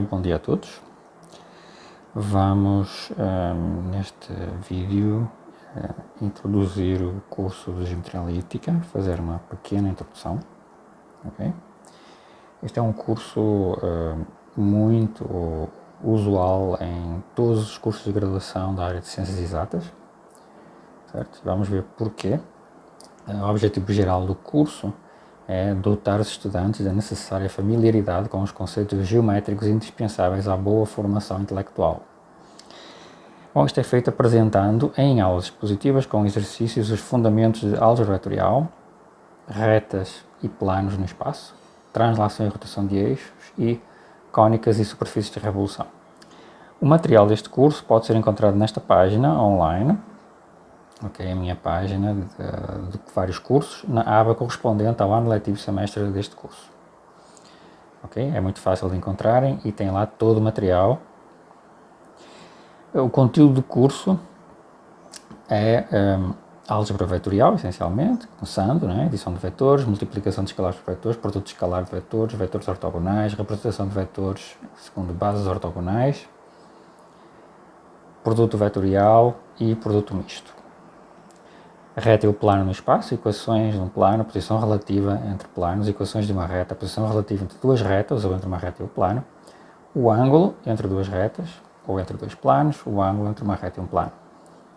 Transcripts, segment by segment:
Bom dia a todos. Vamos neste vídeo introduzir o curso de Geometria Analítica, fazer uma pequena introdução. Okay? Este é um curso muito usual em todos os cursos de graduação da área de Ciências Exatas. Certo? Vamos ver porquê. O objetivo geral do curso é dotar os estudantes da necessária familiaridade com os conceitos geométricos indispensáveis à boa formação intelectual. Bom, isto é feito apresentando em aulas expositivas com exercícios os fundamentos de álgebra vetorial, retas e planos no espaço, translação e rotação de eixos e cônicas e superfícies de revolução. O material deste curso pode ser encontrado nesta página online, a minha página de vários cursos, na aba correspondente ao ano letivo semestre deste curso. É muito fácil de encontrarem e tem lá todo o material. O conteúdo do curso é álgebra vetorial, essencialmente, começando, edição de vetores, multiplicação de escalares por vetores, produto escalar de vetores, vetores ortogonais, representação de vetores segundo bases ortogonais, produto vetorial e produto misto. A reta e o plano no espaço, equações de um plano, posição relativa entre planos, equações de uma reta, posição relativa entre duas retas, ou entre uma reta e o plano, o ângulo entre duas retas, ou entre dois planos, o ângulo entre uma reta e um plano,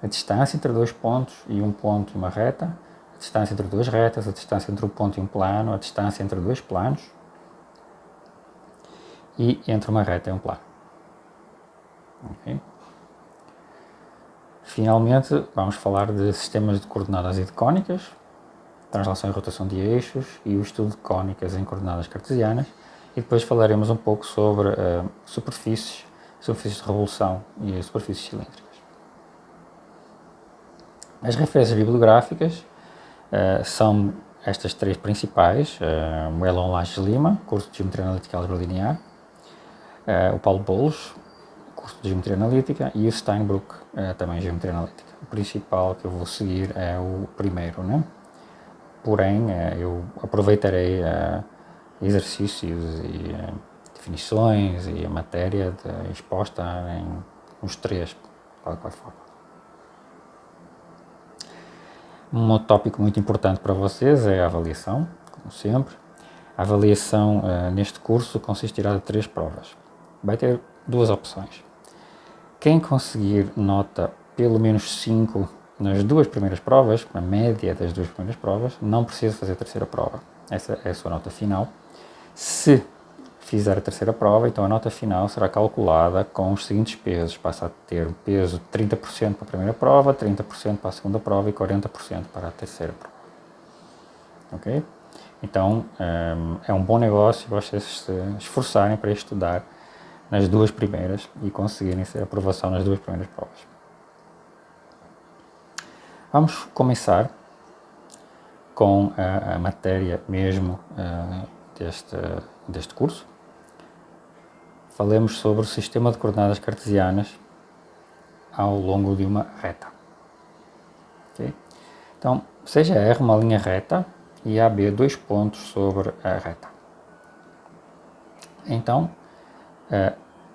a distância entre dois pontos e um ponto e uma reta, a distância entre duas retas, a distância entre um ponto e um plano, a distância entre dois planos e entre uma reta e um plano. Finalmente, vamos falar de sistemas de coordenadas e de cônicas, translação e rotação de eixos e o estudo de cônicas em coordenadas cartesianas, e depois falaremos um pouco sobre superfícies de revolução e superfícies cilíndricas. As referências bibliográficas são estas três principais: o Elon Lages Lima, curso de Geometria Analítica e Álgebra Linear, o Paulo Bolos, curso de Geometria Analítica, e o Steinbrück, também Geometria Analítica. O principal que eu vou seguir é o primeiro, Porém, eu aproveitarei exercícios e definições e a matéria exposta nos três, de qualquer forma. Um tópico muito importante para vocês é a avaliação, como sempre. A avaliação neste curso consistirá de 3 provas. Vai ter 2 opções. Quem conseguir nota pelo menos 5 nas 2 primeiras provas, a média das 2 primeiras provas, não precisa fazer a terceira prova. Essa é a sua nota final. Se fizer a terceira prova, então a nota final será calculada com os seguintes pesos. Passa a ter o peso de 30% para a primeira prova, 30% para a segunda prova e 40% para a terceira prova. Ok? Então, é um bom negócio vocês se esforçarem para estudar nas 2 primeiras e conseguirem ter aprovação nas 2 primeiras provas. Vamos começar com a matéria mesmo deste curso. Falemos sobre o sistema de coordenadas cartesianas ao longo de uma reta. Okay? Então, seja R uma linha reta e AB 2 pontos sobre a reta. Então,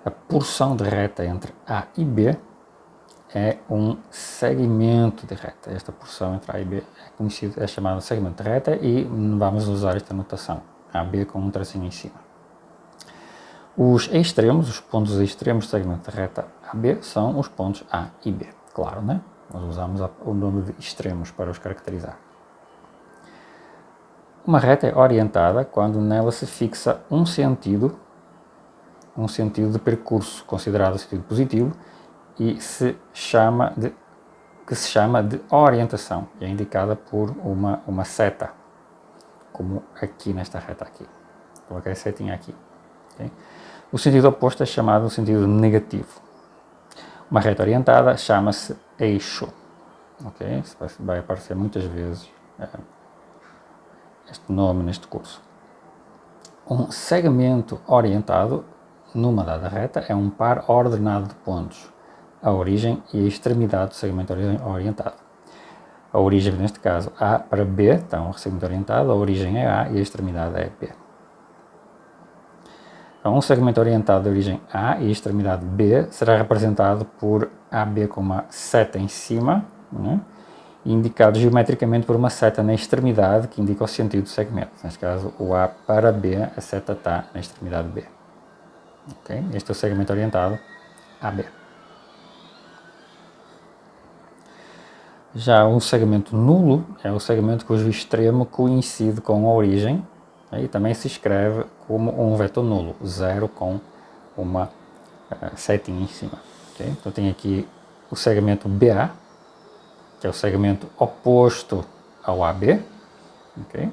a porção de reta entre A e B é um segmento de reta. Esta porção entre A e B é chamada segmento de reta e vamos usar esta notação, AB com um tracinho em cima. Os extremos, os pontos extremos do segmento de reta AB são os pontos A e B. Claro, Nós usamos o nome de extremos para os caracterizar. Uma reta é orientada quando nela se fixa um sentido de percurso considerado sentido positivo e que se chama de orientação, e é indicada por uma seta, como aqui nesta reta aqui. Coloquei a setinha aqui. Okay? O sentido oposto é chamado de sentido negativo. Uma reta orientada chama-se eixo. Okay? Vai aparecer muitas vezes este nome neste curso. Um segmento orientado numa dada reta é um par ordenado de pontos, a origem e a extremidade do segmento orientado. A origem, neste caso, A para B, então o segmento orientado, a origem é A e a extremidade é B. Então, um segmento orientado de origem A e extremidade B será representado por AB com uma seta em cima, né, indicado geometricamente por uma seta na extremidade que indica o sentido do segmento. Neste caso, o A para B, a seta está na extremidade B. Okay? Este é o segmento orientado AB. Já um segmento nulo é o segmento cujo extremo coincide com a origem, e também se escreve como um vetor nulo, 0 com uma setinha em cima. Okay? Então tem aqui o segmento BA, que é o segmento oposto ao AB, okay?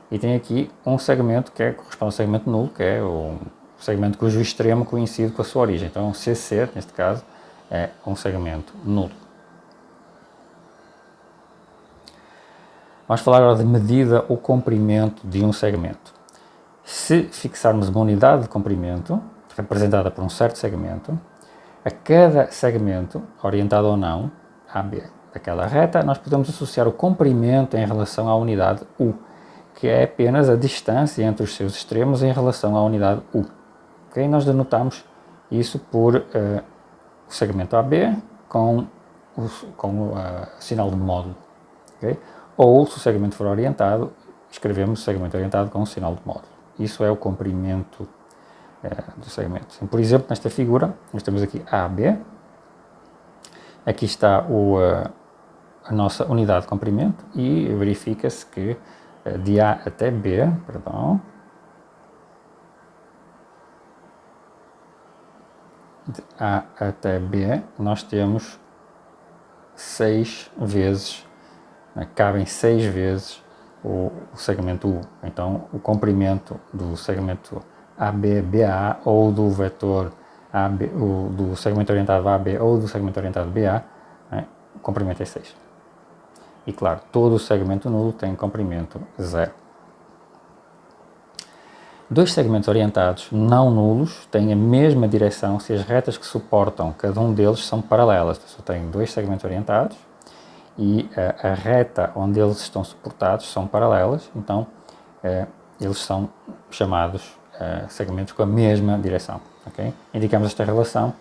E tem aqui um segmento que corresponde ao segmento nulo, que é o segmento cujo extremo coincide com a sua origem. Então o CC, neste caso, é um segmento nulo. Vamos falar agora de medida ou comprimento de um segmento. Se fixarmos uma unidade de comprimento, representada por um certo segmento, a cada segmento, orientado ou não, AB, daquela reta, nós podemos associar o comprimento em relação à unidade U, que é apenas a distância entre os seus extremos em relação à unidade U. Okay? Nós denotamos isso por o segmento AB com o sinal de módulo. Okay? Ou, se o segmento for orientado, escrevemos o segmento orientado com o sinal de módulo. Isso é o comprimento do segmento. Por exemplo, nesta figura, nós temos aqui AB, aqui está a nossa unidade de comprimento e verifica-se que de A até B, de A até B, nós temos 6 vezes, cabem 6 vezes o segmento U. Então, o comprimento do segmento AB-BA ou do vetor AB, do segmento orientado AB ou do segmento orientado BA, o comprimento é 6. E claro, todo o segmento nulo tem comprimento 0. Dois segmentos orientados não nulos têm a mesma direção se as retas que suportam cada um deles são paralelas. Então, eu tenho dois segmentos orientados e a reta onde eles estão suportados são paralelas, então eles são chamados segmentos com a mesma direção. Okay? Indicamos esta relação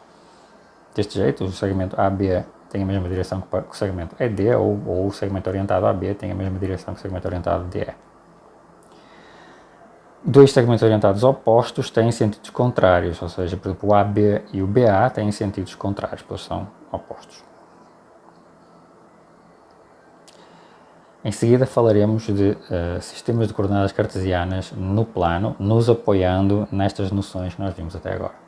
deste jeito: o segmento AB tem a mesma direção que o segmento ED, ou o segmento orientado AB tem a mesma direção que o segmento orientado DE. Dois segmentos orientados opostos têm sentidos contrários, ou seja, por exemplo, o AB e o BA têm sentidos contrários, porque eles são opostos. Em seguida falaremos de sistemas de coordenadas cartesianas no plano, nos apoiando nestas noções que nós vimos até agora.